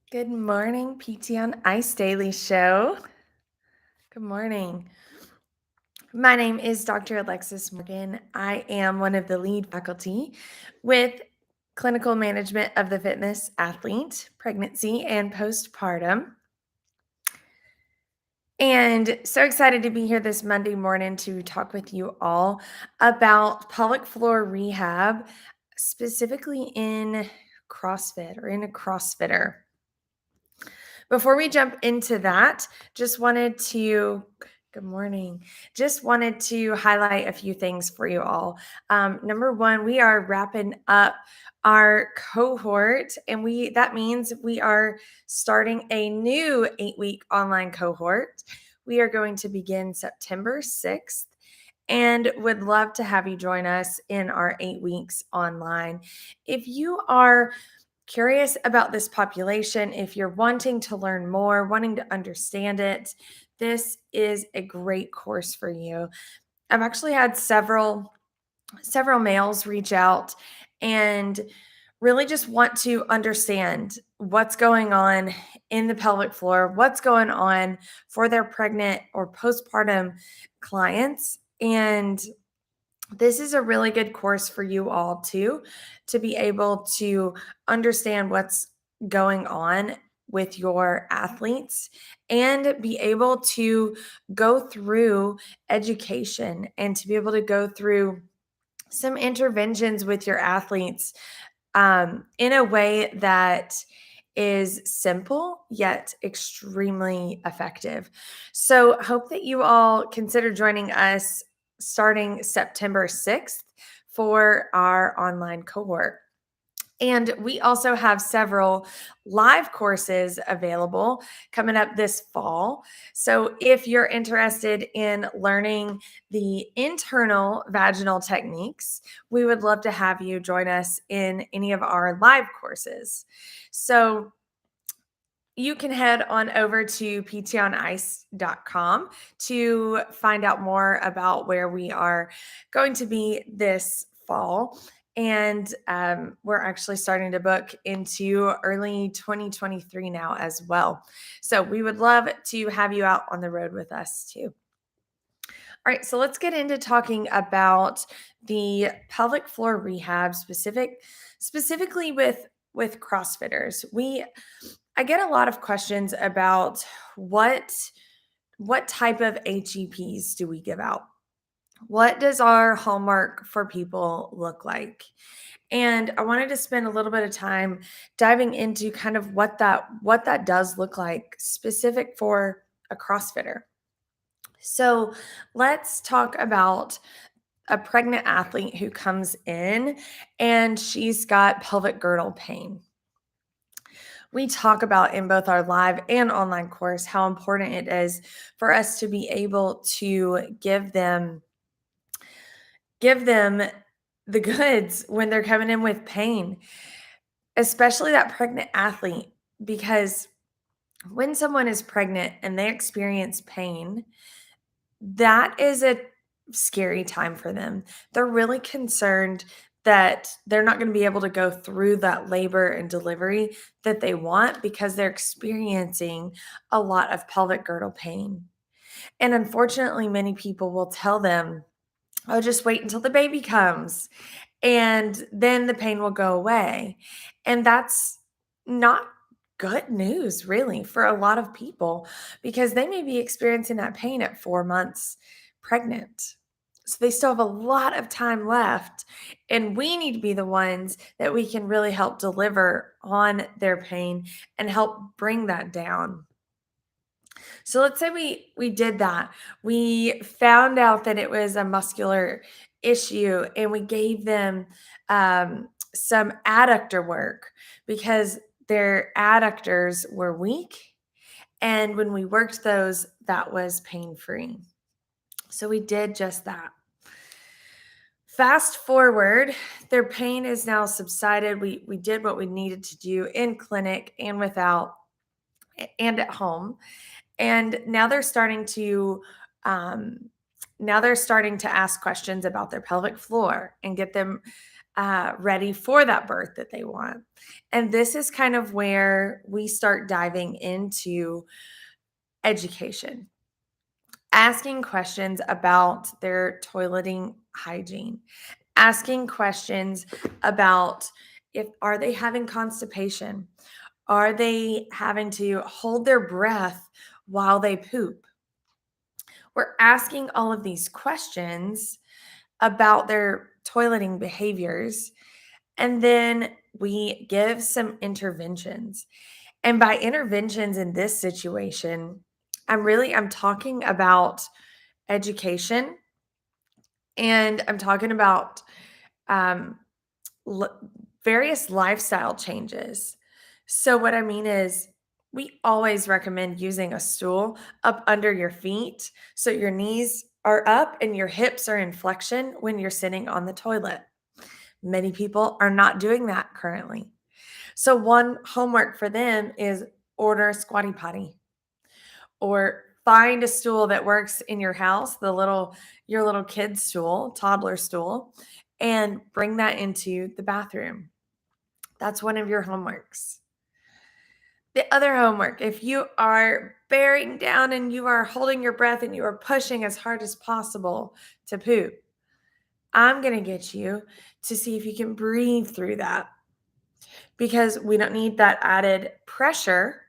Good morning, PT on Ice Daily Show. Good morning. My name is Dr. Alexis Morgan. I am one of the lead faculty with clinical management of the fitness athlete, pregnancy, and postpartum. And so excited to be here this Monday morning to talk with you all about pelvic floor rehab, specifically in CrossFit or in a CrossFitter. Before we jump into that, good morning, just wanted to highlight a few things for you all. Number one, we are wrapping up our cohort, and that means we are starting a new 8-week online cohort. We are going to begin September 6th and would love to have you join us in our 8 weeks online. If you are curious about this population, if you're wanting to learn more, wanting to understand it, this is a great course for you. I've actually had several males reach out and really just want to understand what's going on in the pelvic floor, what's going on for their pregnant or postpartum clients. And this is a really good course for you all too, to be able to understand what's going on with your athletes and be able to go through education and to be able to go through some interventions with your athletes in a way that is simple yet extremely effective. So, hope that you all consider joining us starting September 6th for our online cohort. And we also have several live courses available coming up this fall. So, if you're interested in learning the internal vaginal techniques, we would love to have you join us in any of our live courses. So, you can head on over to ptonice.com to find out more about where we are going to be this fall. And we're actually starting to book into early 2023 now as well. So we would love to have you out on the road with us too. All right, so let's get into talking about the pelvic floor rehab specifically with CrossFitters. I get a lot of questions about what type of HEPs do we give out? What does our hallmark for people look like? And I wanted to spend a little bit of time diving into kind of what that does look like specific for a CrossFitter. So, let's talk about a pregnant athlete who comes in and she's got pelvic girdle pain. We talk about in both our live and online course how important it is for us to be able to give them the goods when they're coming in with pain, especially that pregnant athlete, because when someone is pregnant and they experience pain, that is a scary time for them. They're really concerned that they're not going to be able to go through that labor and delivery that they want because they're experiencing a lot of pelvic girdle pain. And unfortunately, many people will tell them, oh, just wait until the baby comes and then the pain will go away. And that's not good news, really, for a lot of people because they may be experiencing that pain at 4 months pregnant. So they still have a lot of time left. And we need to be the ones that we can really help deliver on their pain and help bring that down. So let's say we did that. We found out that it was a muscular issue and we gave them some adductor work because their adductors were weak. And when we worked those, that was pain-free. So we did just that. Fast forward, their pain is now subsided. We did what we needed to do in clinic and without and at home. And now they're starting to Now they're starting to ask questions about their pelvic floor and get them ready for that birth that they want. And this is kind of where we start diving into education, asking questions about their toileting hygiene, asking questions about if are they having constipation? Are they having to hold their breath while they poop? We're asking all of these questions about their toileting behaviors, and then we give some interventions. And by interventions in this situation, I'm talking about education, and I'm talking about um, various lifestyle changes. So, what I mean is, we always recommend using a stool up under your feet so your knees are up and your hips are in flexion when you're sitting on the toilet. Many people are not doing that currently. So, one homework for them is order a squatty potty or find a stool that works in your house, your little kid stool, toddler stool, and bring that into the bathroom. That's one of your homeworks. The other homework, if you are bearing down and you are holding your breath and you are pushing as hard as possible to poop, I'm going to get you to see if you can breathe through that, because we don't need that added pressure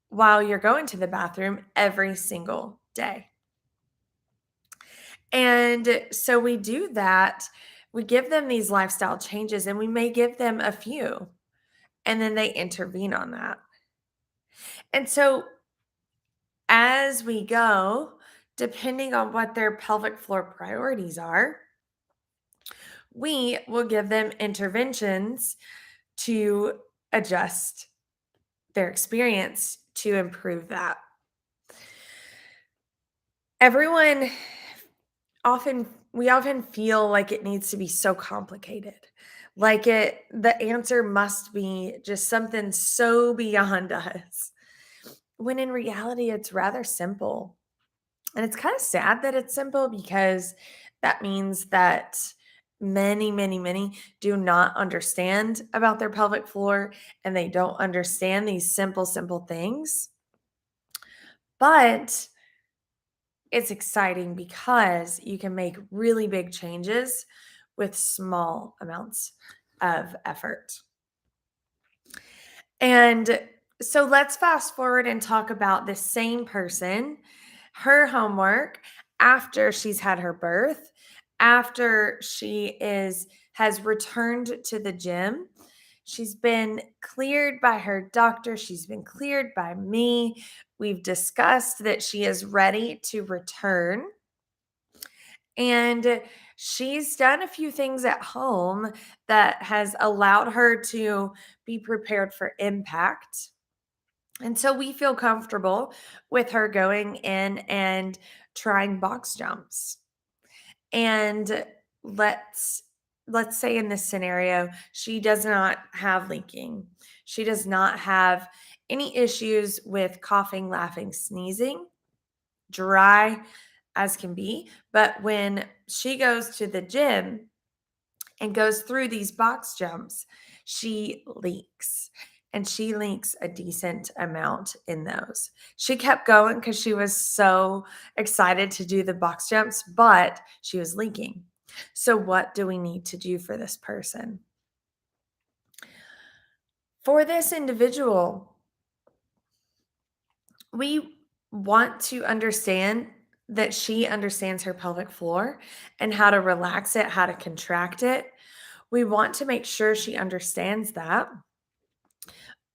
while you're going to the bathroom every single day. And so we do that. We give them these lifestyle changes, and we may give them a few, and then they intervene on that. And so as we go, depending on what their pelvic floor priorities are, we will give them interventions to adjust their experience to improve that. Everyone we often feel like it needs to be so complicated. Like the answer must be just something so beyond us. When in reality it's rather simple. And it's kind of sad that it's simple, because that means that many, many, many do not understand about their pelvic floor, and they don't understand these simple, simple things. But it's exciting because you can make really big changes with small amounts of effort. And so let's fast forward and talk about the same person, her homework after she's had her birth, after has returned to the gym. She's been cleared by her doctor, she's been cleared by me. We've discussed that she is ready to return. And she's done a few things at home that has allowed her to be prepared for impact. And so we feel comfortable with her going in and trying box jumps. And let's let's say in this scenario, she does not have leaking. She does not have any issues with coughing, laughing, sneezing, dry as can be. But when she goes to the gym and goes through these box jumps, she leaks. And she leaks a decent amount in those. She kept going because she was so excited to do the box jumps, but she was leaking. So, what do we need to do for this person? For this individual, we want to understand that she understands her pelvic floor and how to relax it, how to contract it. We want to make sure she understands that.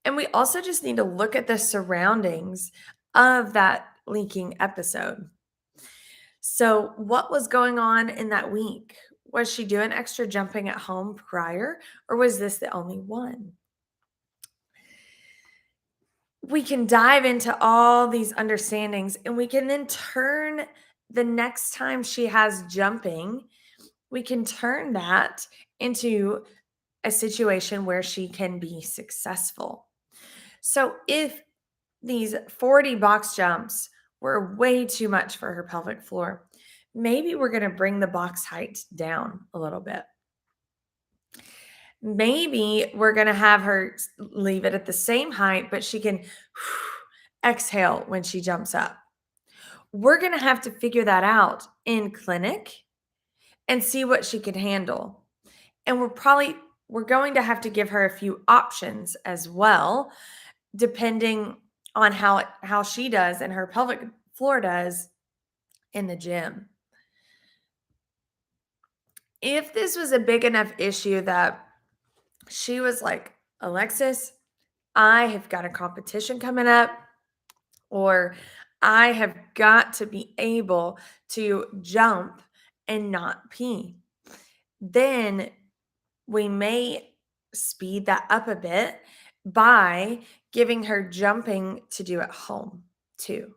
And we also just need to look at the surroundings of that leaking episode. So, what was going on in that week? Was she doing extra jumping at home prior, or was this the only one? We can dive into all these understandings, and we can then turn the next time she has jumping, we can turn that into a situation where she can be successful. So if these 40 box jumps were way too much for her pelvic floor, Maybe we're going to bring the box height down a little bit. Maybe we're going to have her leave it at the same height, but she can exhale when she jumps up. We're going to have to figure that out in clinic and see what she can handle. And we're going to have to give her a few options as well, depending on how she does and her pelvic floor does in the gym. If this was a big enough issue that she was like, Alexis, I have got a competition coming up, or I have got to be able to jump and not pee, then we may speed that up a bit by giving her jumping to do at home too.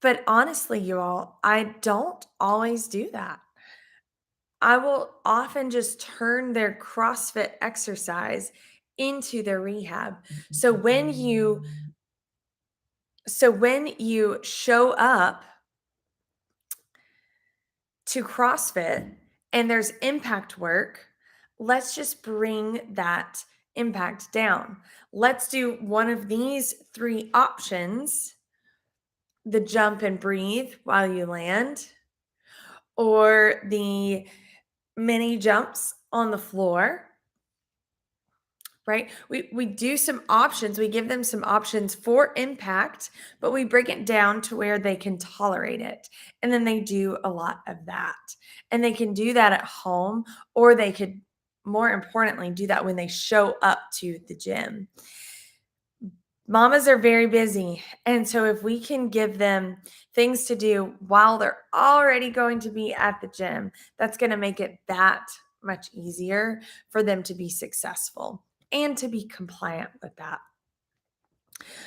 But honestly, you all, I don't always do that. I will often just turn their CrossFit exercise into their rehab. So when you show up to CrossFit and there's impact work, let's just bring that impact down. Let's do one of these 3 options: the jump and breathe while you land, or the mini jumps on the floor, right? We do some options. We give them some options for impact, but we break it down to where they can tolerate it. And then they do a lot of that. And they can do that at home, or they could, more importantly, do that when they show up to the gym. Mamas are very busy. And so if we can give them things to do while they're already going to be at the gym, that's going to make it that much easier for them to be successful and to be compliant with that.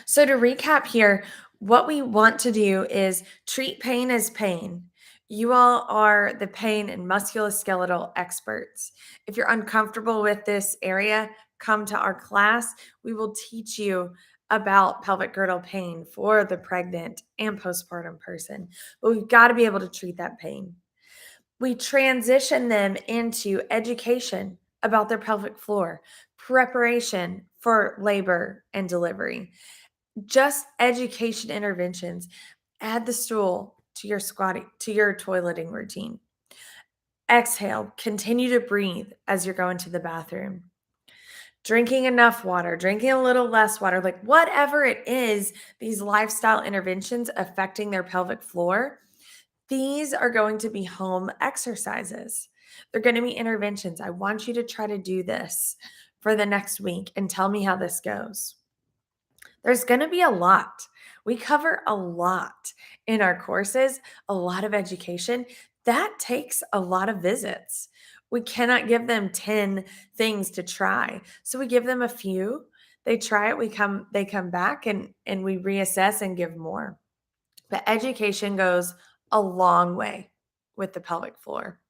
So to recap here, what we want to do is treat pain as pain. You all are the pain and musculoskeletal experts. If you're uncomfortable with this area, come to our class. We will teach you about pelvic girdle pain for the pregnant and postpartum person. But we've got to be able to treat that pain. We transition them into education about their pelvic floor, preparation for labor and delivery, just education interventions. Add the stool to your squatting, to your toileting routine. Exhale, continue to breathe as you're going to the bathroom. Drinking enough water, drinking a little less water, like whatever it is, these lifestyle interventions affecting their pelvic floor, these are going to be home exercises. They're going to be interventions. I want you to try to do this for the next week and tell me how this goes. There's going to be a lot. We cover a lot in our courses, a lot of education. That takes a lot of visits. We cannot give them 10 things to try. So we give them a few. They try it, they come back and we reassess and give more. But education goes a long way with the pelvic floor.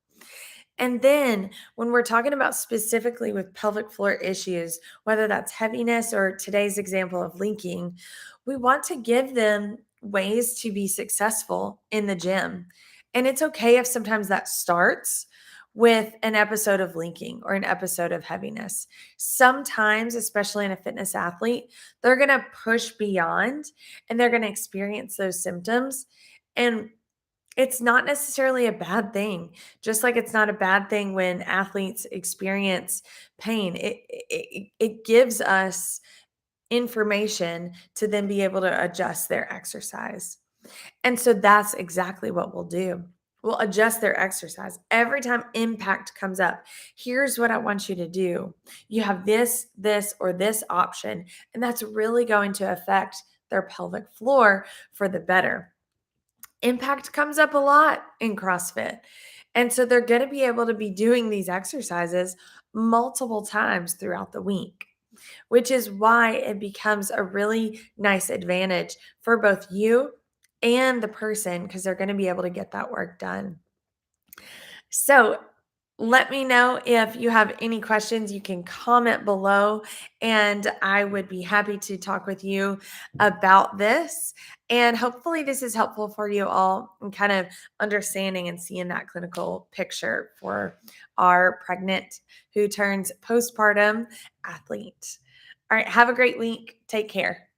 And then when we're talking about specifically with pelvic floor issues, whether that's heaviness or today's example of linking, we want to give them ways to be successful in the gym. And it's okay if sometimes that starts with an episode of linking or an episode of heaviness. Sometimes, especially in a fitness athlete, they're going to push beyond and they're going to experience those symptoms. And it's not necessarily a bad thing, just like it's not a bad thing when athletes experience pain. It gives us information to then be able to adjust their exercise. And so that's exactly what we'll do. We'll adjust their exercise. Every time impact comes up, here's what I want you to do. You have this, or this option, and that's really going to affect their pelvic floor for the better. Impact comes up a lot in CrossFit. And so they're going to be able to be doing these exercises multiple times throughout the week, which is why it becomes a really nice advantage for both you and the person, because they're going to be able to get that work done. So Let me know if you have any questions. You can comment below, and I would be happy to talk with you about this. And hopefully, this is helpful for you all in kind of understanding and seeing that clinical picture for our pregnant who turns postpartum athlete. All right, have a great week. Take care.